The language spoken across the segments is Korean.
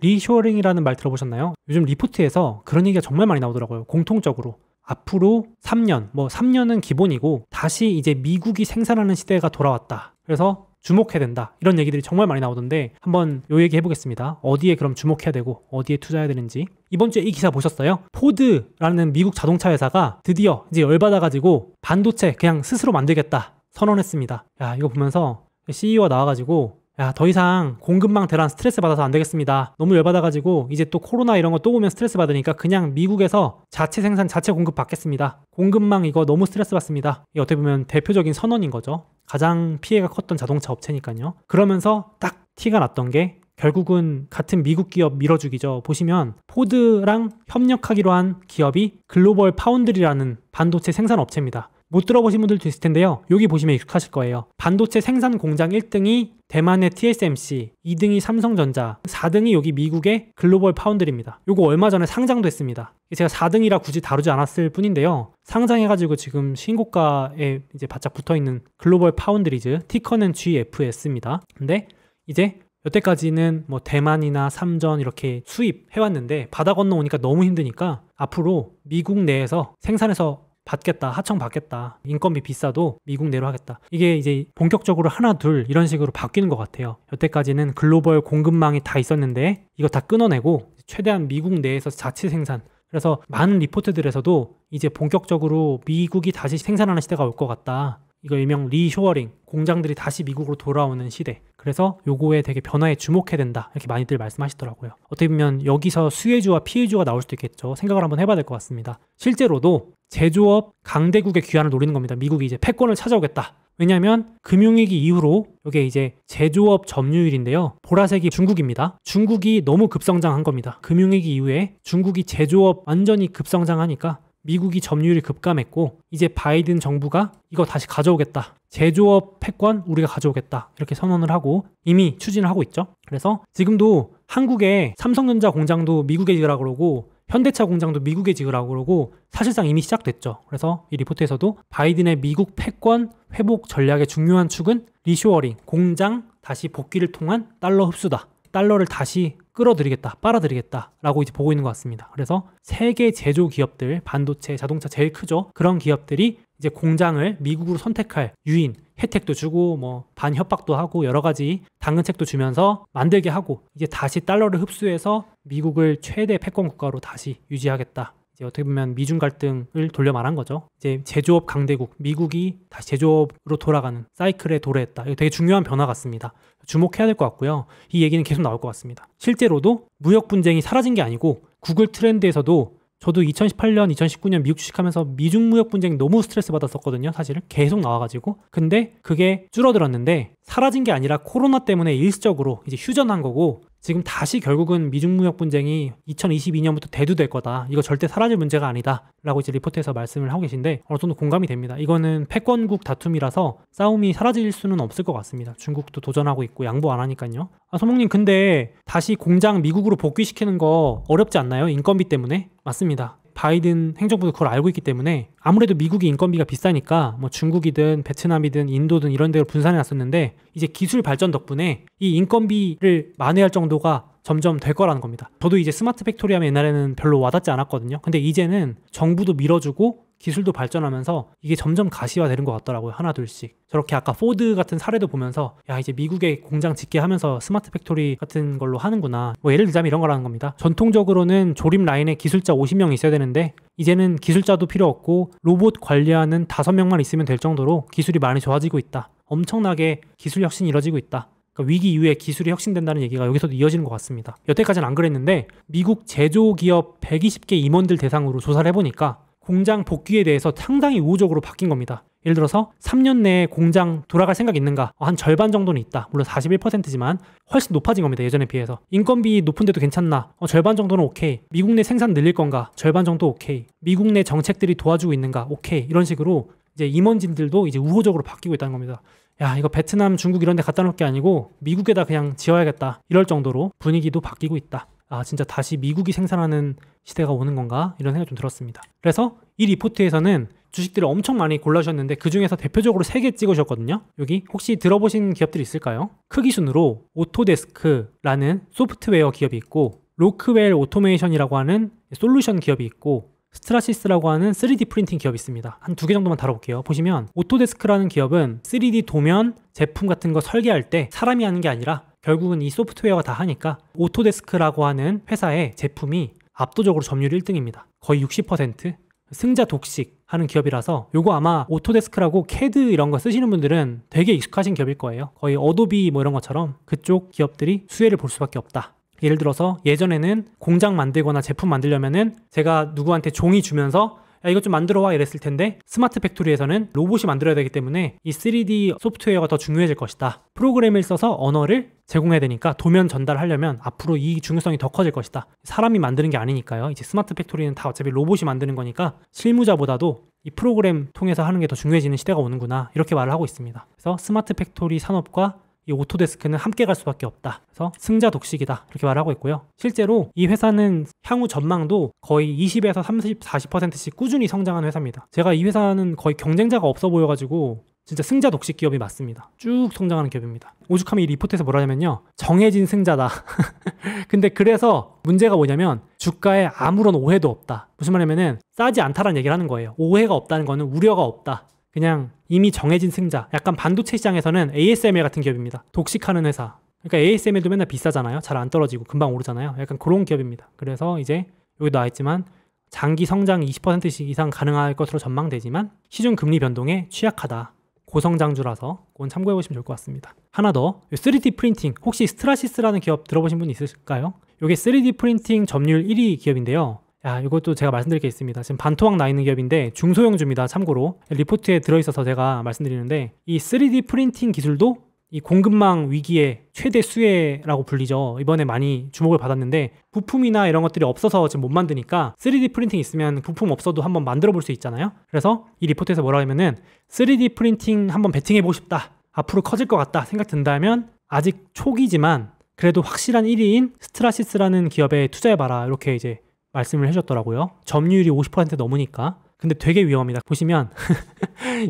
리쇼어링이라는 말 들어보셨나요? 요즘 리포트에서 그런 얘기가 정말 많이 나오더라고요. 공통적으로. 앞으로 3년, 3년은 기본이고 다시 이제 미국이 생산하는 시대가 돌아왔다. 그래서 주목해야 된다. 이런 얘기들이 정말 많이 나오던데 한번 요 얘기 해보겠습니다. 어디에 그럼 주목해야 되고 어디에 투자해야 되는지. 이번 주에 이 기사 보셨어요? 포드라는 미국 자동차 회사가 드디어 이제 열받아가지고 반도체 그냥 스스로 만들겠다 선언했습니다. 야, 이거 보면서 CEO가 나와가지고 야, 더 이상 공급망 대란 스트레스 받아서 안 되겠습니다. 너무 열받아가지고 이제 또 코로나 이런 거 또 오면 스트레스 받으니까 그냥 미국에서 자체 생산, 자체 공급 받겠습니다. 공급망 이거 너무 스트레스 받습니다. 이게 어떻게 보면 대표적인 선언인 거죠. 가장 피해가 컸던 자동차 업체니까요. 그러면서 딱 티가 났던 게 결국은 같은 미국 기업 밀어주기죠. 보시면 포드랑 협력하기로 한 기업이 글로벌 파운드리라는 반도체 생산 업체입니다. 못 들어보신 분들도 있을 텐데요. 여기 보시면 익숙하실 거예요. 반도체 생산 공장 1등이 대만의 TSMC, 2등이 삼성전자, 4등이 여기 미국의 글로벌 파운드리입니다. 요거 얼마 전에 상장도 했습니다. 제가 4등이라 굳이 다루지 않았을 뿐인데요. 상장해가지고 지금 신고가에 이제 바짝 붙어있는 글로벌 파운드리즈, 티커는 GFS입니다. 근데 이제 여태까지는 뭐 대만이나 삼전 이렇게 수입해왔는데 바다 건너오니까 너무 힘드니까 앞으로 미국 내에서 생산해서 받겠다, 하청 받겠다, 인건비 비싸도 미국 내로 하겠다. 이게 이제 본격적으로 하나 둘 이런 식으로 바뀌는 것 같아요. 여태까지는 글로벌 공급망이 다 있었는데 이거 다 끊어내고 최대한 미국 내에서 자체 생산. 그래서 많은 리포트들에서도 이제 본격적으로 미국이 다시 생산하는 시대가 올 것 같다. 이거 일명 리쇼어링, 공장들이 다시 미국으로 돌아오는 시대. 그래서 요거에 되게 변화에 주목해야 된다. 이렇게 많이들 말씀하시더라고요. 어떻게 보면 여기서 수혜주와 피해주가 나올 수도 있겠죠. 생각을 한번 해봐야 될 것 같습니다. 실제로도 제조업 강대국의 귀환을 노리는 겁니다. 미국이 이제 패권을 찾아오겠다. 왜냐하면 금융위기 이후로 이게 이제 제조업 점유율인데요. 보라색이 중국입니다. 중국이 너무 급성장한 겁니다. 금융위기 이후에 중국이 제조업 완전히 급성장하니까 미국이 점유율이 급감했고 이제 바이든 정부가 이거 다시 가져오겠다. 제조업 패권 우리가 가져오겠다. 이렇게 선언을 하고 이미 추진을 하고 있죠. 그래서 지금도 한국의 삼성전자 공장도 미국에 지으라고 그러고 현대차 공장도 미국에 지으라고 그러고 사실상 이미 시작됐죠. 그래서 이 리포트에서도 바이든의 미국 패권 회복 전략의 중요한 축은 리쇼어링, 공장 다시 복귀를 통한 달러 흡수다. 달러를 다시 끌어들이겠다, 빨아들이겠다 라고 이제 보고 있는 것 같습니다. 그래서 세계 제조 기업들, 반도체, 자동차 제일 크죠. 그런 기업들이 이제 공장을 미국으로 선택할 유인, 혜택도 주고 뭐 반협박도 하고 여러 가지 당근책도 주면서 만들게 하고 이제 다시 달러를 흡수해서 미국을 최대 패권 국가로 다시 유지하겠다. 이제 어떻게 보면 미중 갈등을 돌려 말한 거죠. 이제 제조업 강대국, 미국이 다시 제조업으로 돌아가는 사이클에 도래했다. 이거 되게 중요한 변화 같습니다. 주목해야 될 것 같고요. 이 얘기는 계속 나올 것 같습니다. 실제로도 무역 분쟁이 사라진 게 아니고 구글 트렌드에서도 저도 2018년, 2019년 미국 주식하면서 미중 무역 분쟁이 너무 스트레스 받았었거든요. 사실은 계속 나와가지고. 근데 그게 줄어들었는데 사라진 게 아니라 코로나 때문에 일시적으로 이제 휴전한 거고 지금 다시 결국은 미중 무역 분쟁이 2022년부터 대두될 거다. 이거 절대 사라질 문제가 아니다. 라고 이제 리포트에서 말씀을 하고 계신데 어느 정도 공감이 됩니다. 이거는 패권국 다툼이라서 싸움이 사라질 수는 없을 것 같습니다. 중국도 도전하고 있고 양보 안 하니까요. 소목님 근데 다시 공장 미국으로 복귀시키는 거 어렵지 않나요? 인건비 때문에? 맞습니다. 바이든 행정부도 그걸 알고 있기 때문에 아무래도 미국이 인건비가 비싸니까 뭐 중국이든 베트남이든 인도든 이런 데로 분산해 놨었는데 이제 기술 발전 덕분에 이 인건비를 만회할 정도가 점점 될 거라는 겁니다. 저도 이제 스마트 팩토리 하면 옛날에는 별로 와닿지 않았거든요. 근데 이제는 정부도 밀어주고 기술도 발전하면서 이게 점점 가시화되는 것 같더라고요. 하나 둘씩. 저렇게 아까 포드 같은 사례도 보면서 야 이제 미국에 공장 짓게 하면서 스마트 팩토리 같은 걸로 하는구나. 뭐 예를 들자면 이런 거라는 겁니다. 전통적으로는 조립 라인에 기술자 50명 있어야 되는데 이제는 기술자도 필요 없고 로봇 관리하는 5명만 있으면 될 정도로 기술이 많이 좋아지고 있다. 엄청나게 기술 혁신이 이뤄지고 있다. 그러니까 위기 이후에 기술이 혁신된다는 얘기가 여기서도 이어지는 것 같습니다. 여태까지는 안 그랬는데 미국 제조기업 120개 임원들 대상으로 조사를 해보니까 공장 복귀에 대해서 상당히 우호적으로 바뀐 겁니다. 예를 들어서 3년 내에 공장 돌아갈 생각 있는가? 한 절반 정도는 있다. 물론 41%지만 훨씬 높아진 겁니다. 예전에 비해서. 인건비 높은데도 괜찮나? 절반 정도는 오케이. 미국 내 생산 늘릴 건가? 절반 정도 오케이. 미국 내 정책들이 도와주고 있는가? 오케이. 이런 식으로 이제 임원진들도 이제 우호적으로 바뀌고 있다는 겁니다. 야 이거 베트남, 중국 이런 데 갖다 놓을 게 아니고 미국에다 그냥 지어야겠다. 이럴 정도로 분위기도 바뀌고 있다. 진짜 다시 미국이 생산하는 시대가 오는 건가? 이런 생각이 좀 들었습니다. 그래서 이 리포트에서는 주식들을 엄청 많이 골라주셨는데 그 중에서 대표적으로 3개 찍으셨거든요. 여기 혹시 들어보신 기업들이 있을까요? 크기 순으로 오토데스크라는 소프트웨어 기업이 있고, 로크웰 오토메이션이라고 하는 솔루션 기업이 있고, 스트라시스라고 하는 3D 프린팅 기업이 있습니다. 한 2개 정도만 다뤄볼게요. 보시면 오토데스크라는 기업은 3D 도면 제품 같은 거 설계할 때 사람이 하는 게 아니라 결국은 이 소프트웨어가 다 하니까, 오토데스크라고 하는 회사의 제품이 압도적으로 점유율 1등입니다. 거의 60%. 승자 독식 하는 기업이라서, 요거 아마 오토데스크라고 CAD 이런 거 쓰시는 분들은 되게 익숙하신 기업일 거예요. 거의 어도비 뭐 이런 것처럼 그쪽 기업들이 수혜를 볼 수밖에 없다. 예를 들어서 예전에는 공장 만들거나 제품 만들려면은 제가 누구한테 종이 주면서 야, 이것 좀 만들어 와 이랬을 텐데, 스마트 팩토리에서는 로봇이 만들어야 되기 때문에 이 3D 소프트웨어가 더 중요해질 것이다. 프로그램을 써서 언어를 제공해야 되니까 도면 전달하려면 앞으로 이 중요성이 더 커질 것이다. 사람이 만드는 게 아니니까요. 이제 스마트 팩토리는 다 어차피 로봇이 만드는 거니까 실무자보다도 이 프로그램 통해서 하는 게 더 중요해지는 시대가 오는구나, 이렇게 말을 하고 있습니다. 그래서 스마트 팩토리 산업과 이 오토데스크는 함께 갈 수밖에 없다. 그래서 승자 독식이다, 이렇게 말하고 있고요. 실제로 이 회사는 향후 전망도 거의 20에서 30, 40%씩 꾸준히 성장하는 회사입니다. 제가 이 회사는 거의 경쟁자가 없어 보여가지고 진짜 승자 독식 기업이 맞습니다. 쭉 성장하는 기업입니다. 오죽하면 이 리포트에서 뭐라냐면요, 정해진 승자다. 근데 그래서 문제가 뭐냐면 주가에 아무런 오해도 없다. 무슨 말이냐면은 싸지 않다라는 얘기를 하는 거예요. 오해가 없다는 거는 우려가 없다. 그냥 이미 정해진 승자. 약간 반도체 시장에서는 ASML 같은 기업입니다. 독식하는 회사. 그러니까 ASML도 맨날 비싸잖아요. 잘 안 떨어지고 금방 오르잖아요. 약간 그런 기업입니다. 그래서 이제 여기 나와 있지만 장기 성장 20%씩 이상 가능할 것으로 전망되지만 시중 금리 변동에 취약하다. 고성장주라서 그건 참고해 보시면 좋을 것 같습니다. 하나 더, 3D 프린팅. 혹시 스트라시스라는 기업 들어보신 분 있으실까요? 이게 3D 프린팅 점유율 1위 기업인데요. 야, 이것도 제가 말씀드릴 게 있습니다. 지금 반토막 나 있는 기업인데 중소형주입니다. 참고로 리포트에 들어있어서 제가 말씀드리는데, 이 3D 프린팅 기술도 이 공급망 위기의 최대 수혜라고 불리죠. 이번에 많이 주목을 받았는데, 부품이나 이런 것들이 없어서 지금 못 만드니까 3D 프린팅 있으면 부품 없어도 한번 만들어 볼 수 있잖아요. 그래서 이 리포트에서 뭐라고 하면은 3D 프린팅 한번 베팅해보고 싶다, 앞으로 커질 것 같다 생각 든다면 아직 초기지만 그래도 확실한 1위인 스트라시스라는 기업에 투자해봐라, 이렇게 이제 말씀을 해줬더라고요. 점유율이 50% 넘으니까. 근데 되게 위험합니다. 보시면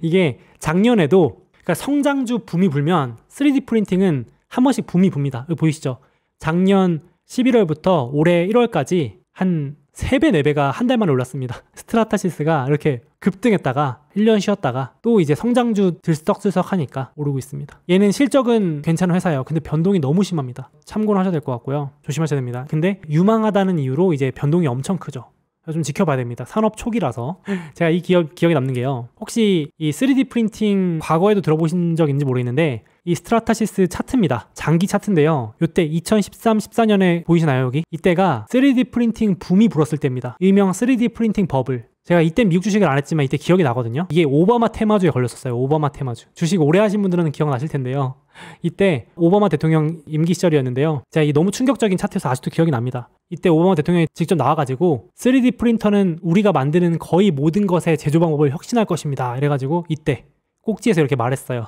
이게 작년에도, 그러니까 성장주 붐이 불면 3D 프린팅은 한 번씩 붐이 붑니다. 여기 보이시죠? 작년 11월부터 올해 1월까지 한 3배, 4배가 한 달 만에 올랐습니다. 스트라타시스가 이렇게 급등했다가 1년 쉬었다가 또 이제 성장주 들썩들썩 하니까 오르고 있습니다. 얘는 실적은 괜찮은 회사예요. 근데 변동이 너무 심합니다. 참고를 하셔야 될 것 같고요. 조심하셔야 됩니다. 근데 유망하다는 이유로 이제 변동이 엄청 크죠. 좀 지켜봐야 됩니다. 산업 초기라서. 제가 이 기억에 남는 게요, 혹시 이 3D 프린팅 과거에도 들어보신 적 있는지 모르겠는데, 이 스트라타시스 차트입니다. 장기 차트인데요, 이때 2013, 14년에 보이시나요? 여기? 이때가 3D 프린팅 붐이 불었을 때입니다. 일명 3D 프린팅 버블. 제가 이때 미국 주식을 안 했지만 이때 기억이 나거든요. 이게 오바마 테마주에 걸렸었어요. 오바마 테마주. 주식 오래 하신 분들은 기억나실 텐데요. 이때 오바마 대통령 임기 시절이었는데요. 제가 이 너무 충격적인 차트에서 아직도 기억이 납니다. 이때 오바마 대통령이 직접 나와가지고 3D 프린터는 우리가 만드는 거의 모든 것의 제조 방법을 혁신할 것입니다, 이래가지고 이때 꼭지에서 이렇게 말했어요.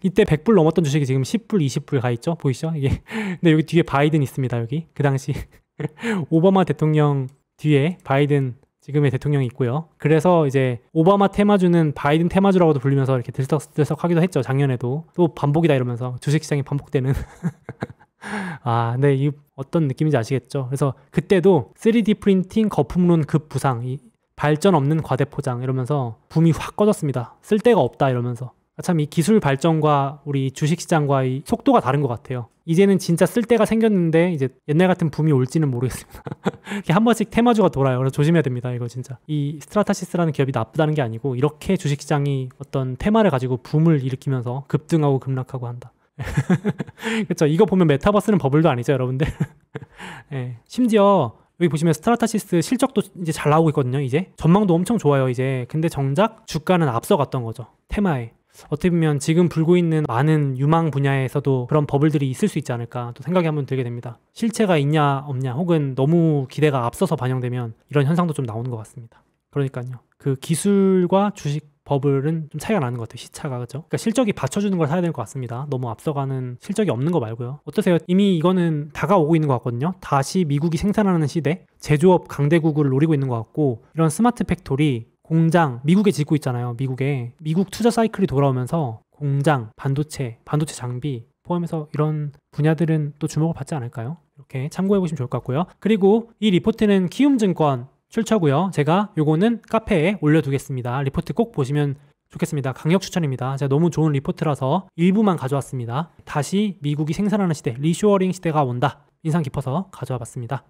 이때 100불 넘었던 주식이 지금 10불, 20불 가 있죠? 보이시죠? 이게. 근데 여기 뒤에 바이든 있습니다. 여기. 그 당시 오바마 대통령 뒤에 바이든 지금의 대통령이 있고요. 그래서 이제 오바마 테마주는 바이든 테마주라고도 불리면서 이렇게 들썩들썩 하기도 했죠. 작년에도. 또 반복이다 이러면서 주식시장이 반복되는. 아, 근데 이 어떤 느낌인지 아시겠죠? 그래서 그때도 3D 프린팅 거품론 급부상, 이 발전 없는 과대포장 이러면서 붐이 확 꺼졌습니다. 쓸 데가 없다 이러면서. 참 이 기술 발전과 우리 주식시장과 이 속도가 다른 것 같아요. 이제는 진짜 쓸 데가 생겼는데 이제 옛날 같은 붐이 올지는 모르겠습니다. 이렇게 한 번씩 테마주가 돌아요. 그래서 조심해야 됩니다. 이거 진짜. 이 스트라타시스라는 기업이 나쁘다는 게 아니고, 이렇게 주식시장이 어떤 테마를 가지고 붐을 일으키면서 급등하고 급락하고 한다. 그렇죠. 이거 보면 메타버스는 버블도 아니죠, 여러분들. 네. 심지어 여기 보시면 스트라타시스 실적도 이제 잘 나오고 있거든요. 이제 전망도 엄청 좋아요. 이제 근데 정작 주가는 앞서갔던 거죠, 테마에. 어떻게 보면 지금 불고 있는 많은 유망 분야에서도 그런 버블들이 있을 수 있지 않을까 또 생각이 한번 들게 됩니다. 실체가 있냐 없냐, 혹은 너무 기대가 앞서서 반영되면 이런 현상도 좀 나오는 것 같습니다. 그러니까요, 그 기술과 주식 버블은 좀 차이가 나는 것 같아요. 시차가. 그죠? 그러니까 실적이 받쳐주는 걸 사야 될 것 같습니다. 너무 앞서가는 실적이 없는 거 말고요. 어떠세요? 이미 이거는 다가오고 있는 것 같거든요. 다시 미국이 생산하는 시대, 제조업 강대국을 노리고 있는 것 같고, 이런 스마트 팩토리, 공장 미국에 짓고 있잖아요. 미국 투자 사이클이 돌아오면서 공장, 반도체 장비 포함해서 이런 분야들은 또 주목을 받지 않을까요? 이렇게 참고해 보시면 좋을 것 같고요. 그리고 이 리포트는 키움증권 출처고요. 제가 요거는 카페에 올려두겠습니다. 리포트 꼭 보시면 좋겠습니다. 강력 추천입니다. 제가 너무 좋은 리포트라서 일부만 가져왔습니다. 다시 미국이 생산하는 시대, 리쇼어링 시대가 온다. 인상 깊어서 가져와 봤습니다.